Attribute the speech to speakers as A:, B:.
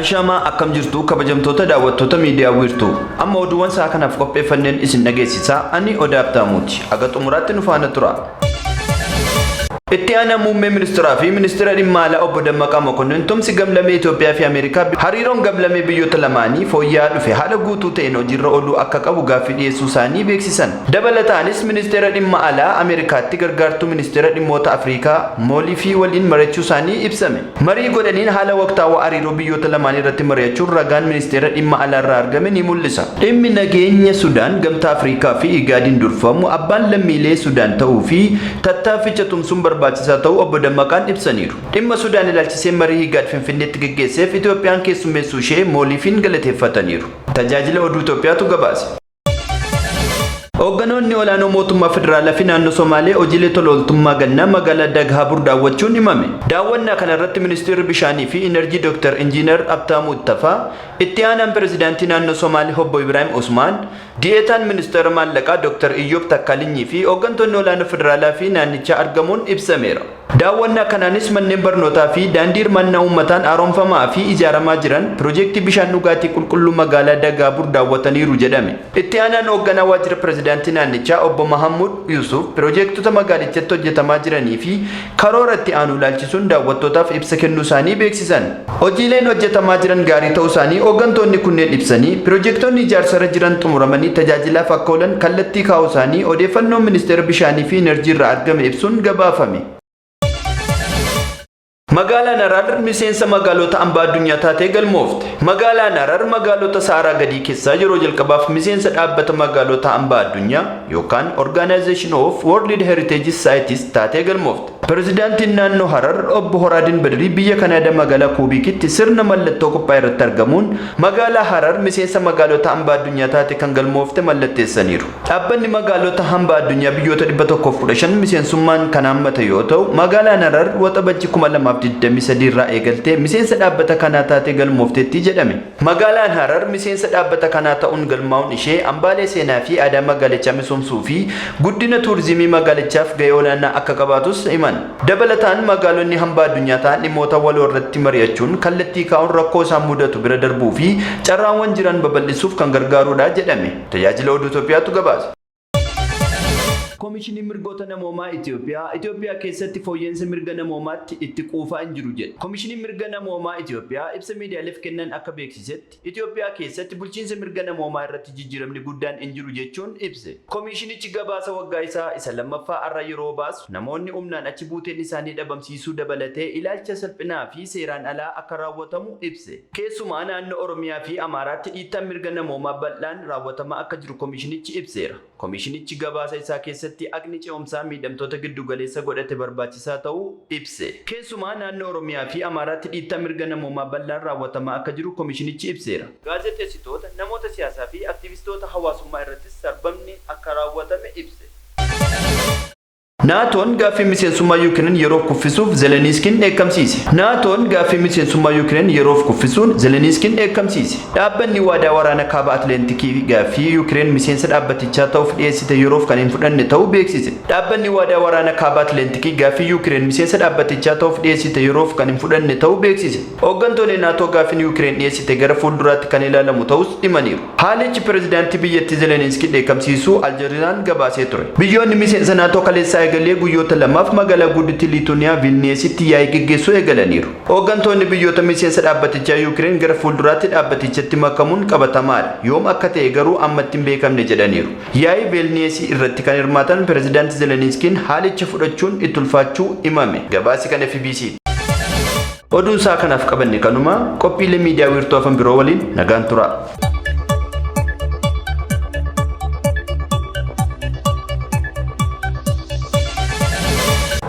A: Ashama akkam jirtu kabajamtoota daawwattoota miidiyaa wiirtuu amma oduuwwan isaa kanaaf qopheeffanneen isin dhageessisaa ani Odaa Abtaamuuti aga xumuraatti nu faana tura. Itti aanaa muummee ministeeraa fi ministeera dhimma alaa obbo Dammaqaa Mokonnin tumsi gamlamee Itoophiyaa fi Ameerikaa hariiroon gamlamee biyyoota lamaanii fooyya'aa dhufe haala guutuu ta'een hojiirra ooluu akka qabu gaaffii dhiyeessuu isaanii beeksisan. Dabalataanis ministeera dhimma alaa Ameerikaatti gargaartuu ministeera dhimmoota Afrikaa Moolii waliin mari'achuu isaanii ibsame. Marii godhaniin haala waqtaawaa hariiroo biyyoota lamaanii irratti mari'achuun ragaan ministeera dhimma alaa irraa argame ni mul'isa. Dhimmi nageenya Sudaan gamtaa Afrikaa fi Igaadiin durfamu abbaan lammiilee Sudaan ta'uu fi tattaafficha tumsuun barbaachisaa ta'uu obbo Dammaqaan ibsaniiru. Dhimma Sudaan ilaalchisee marii Igaad Finfinneetti gaggeesseef Itoophiyaan keessummeessuu ishee Mooliifin galateeffataniiru. Tajaajila oduu Itoophiyaatu gabaase. Hoogganoonni olaanoo mootummaa federaalaa fi naannoo Somaalee hojiilee tola ooltummaa gannaa magaalaa Daghaabur daawwachuun himame. Daawwannaa kana irratti ministeerri bishaanii fi enerjii Dr. Injiinar Abtaamuu Ittafaa, itti aanaan pirezidaantii naannoo Somaalee obbo Ibrahim Usmaan, di'eetaan ministeera maallaqaa Dr. Iyyoob Takkaalinyi fi hooggantoonni olaanoo federaalaa fi naannichaa argamuun ibsameera. Daawwannaa kanaanis manneen barnootaa fi daandii hirmaannaa uummataan haaromfamaa fi ijaaramaa jiran piroojeektii bishaan dhugaatii qulqulluu magaalaa Daghaabur daawwataniiru jedhame. Itti aanaan hoogganaa waajjira pirezidaantii naannichaa obbo Mahammud Yusuf piroojeektota magaalichatti hojjetamaa jiranii fi karoora itti aanu ilaalchisuun daawwattootaaf ibsa kennuu isaanii beeksisan. Hojiileen hojjetamaa jiran gaarii ta'uu isaanii hooggantoonni kunneen ibsanii piroojeektonni ijaarsarra jiran xumuramanii tajaajilaaf akka oolan kallattii kaa'uu isaanii odeeffannoon ministeera bishaanii fi enerjii irraa argame ibsuun gabaafame. Magaalaan Harar miseensa magaalota hambaa addunyaa taatee galmoofte. Magaalaan Harar magaalota Saaraa gadii keessaa yeroo jalqabaaf miseensa dhaabbata magaalota hambaa addunyaa yookaan Organization of World Heritage Sites taatee galmoofte. Pirezidaantiin naannoo Harar obbo Horaadin Badrii biyya Kanaadaa magaalaa Kuubikitti sirna mallattoo qophaa irratti argamuun magaalaa Harar miseensa magaalota hambaa addunyaa taate kan galmoofte mallatteessaniiru. Dhaabbanni magaalota hambaa addunyaa biyyoota 115 miseensummaan kan hammate yoo ta'u magaalaan Harar waxabajjii 2023 irraa eegaltee miseensa dhaabbata kanaa taatee galmoofteetti jedhame. Magaalaan Harar miseensa dhaabbata kanaa ta'uun galmaa'uun ishee hambaalee seenaa fi aadaa magaalichaa misoomsuu fi guddina tuurizimii magaalichaaf gahee olaanaa akka qabaatus himan. Dabalataan magaalonni hambaa addunyaa ta'an dhimmoota waloo irratti mari'achuun kallattii kaa'uun rakkoo isaan mudatu bira darbuu fi carraawwan jiran babal'isuuf kan gargaarudha jedhame. Tajaajila oduu Itoophiyaatu gabaase. Komishinii mirgoota namoomaa Itoophiyaa keessatti fooyya'insa mirga namoomaatti itti quufaa hin jiru jedhe. Komishinii mirga namoomaa Itoophiyaa ibsa miidiyaaleef kennan akka beeksisetti Itoophiyaa keessatti bulchiinsa mirga namoomaa irratti jijjiiramni guddaan hin jiru jechuun ibse. Komishinichi gabaasa waggaa isaa isa lammaffaa irra yeroo baasu namoonni humnaan achi buuteen isaanii dhabamsiisuu dabalatee ilaalcha salphinaa fi seeraan alaa akka raawwatamu ibse. Keessumaa naannoo Oromiyaa fi Amaaraatti dhiittaan mirga namoomaa bal'aan raawwatamaa akka jiru komishinichi ibseera. Komishinichi gabaasa isaa keessatti agni ce'umsaa miidhamtoota giddu galeessa godhate barbaachisaa ta'uu ibse. Keessumaa naannoo Oromiyaa fi Amaaraatti dhiittaan mirga namoomaa bal'aan raawwatamaa akka jiru komishinichi ibseera. Gaazexeessitoota, namoota siyaasaa fi aktivistoota hawaasummaa irrattis sarbamni akka raawwatame ibse. Naatoon gaaffii miseensummaa Yuukireen yeroof kuffisuuf Zeleniskiin dheekkamsiise. Naatoon gaaffii miseensummaa Yuukireen yeroof kuffisuun Zeleniskiin dheekkamsiise. Dhaabbanni waadaa waraana kaaba Atleetikii gaaffii Yuukireen miseensa dhaabbatichaa ta'uuf dhiyeessite yeroof kan hin fudhanne ta'uu beeksise. Dhaabbanni waadaa waraana kaaba Atleetikii gaaffii Yuukireen miseensa dhaabbatichaa ta'uuf dhiyeessite yeroof kan hin fudhanne ta'uu beeksise. Hooggantoonni Naatoo gaaffii Yuukireen dhiyeessite gara fuulduraatti kan ilaalamu ta'us himaniiru. Haalichi pirezidaantii biyyattii Zeleniskiin dheekkamsiisuu Aljeeriiyaan gabaasee ture. Biyyoonni miseensa Naatoo kaleessaa eegalee guyyoota lamaaf magaalaa guddittii Liituuniyaa Vilniyeesitti yaa'ii geggeessuu eegalaniiru. Hooggantoonni biyyoota miseensa dhaabbatichaa Yuukireen gara fuulduraatti dhaabbatichatti makamuun qabatamaadha. Yoom akka ta'e garuu ammatti hin beekamne jedhaniiru. Yaa'ii Vilniyeesii irratti kan hirmaatan pirezidaantii Zeleniskiin haalicha fudhachuun itti ulfaachuu himame. Gabaasi kan FBC. Oduun isaa kanaaf qabanne kanuma qophiilee miidiyaa wiirtuu afaan biroo waliin nagaan tura.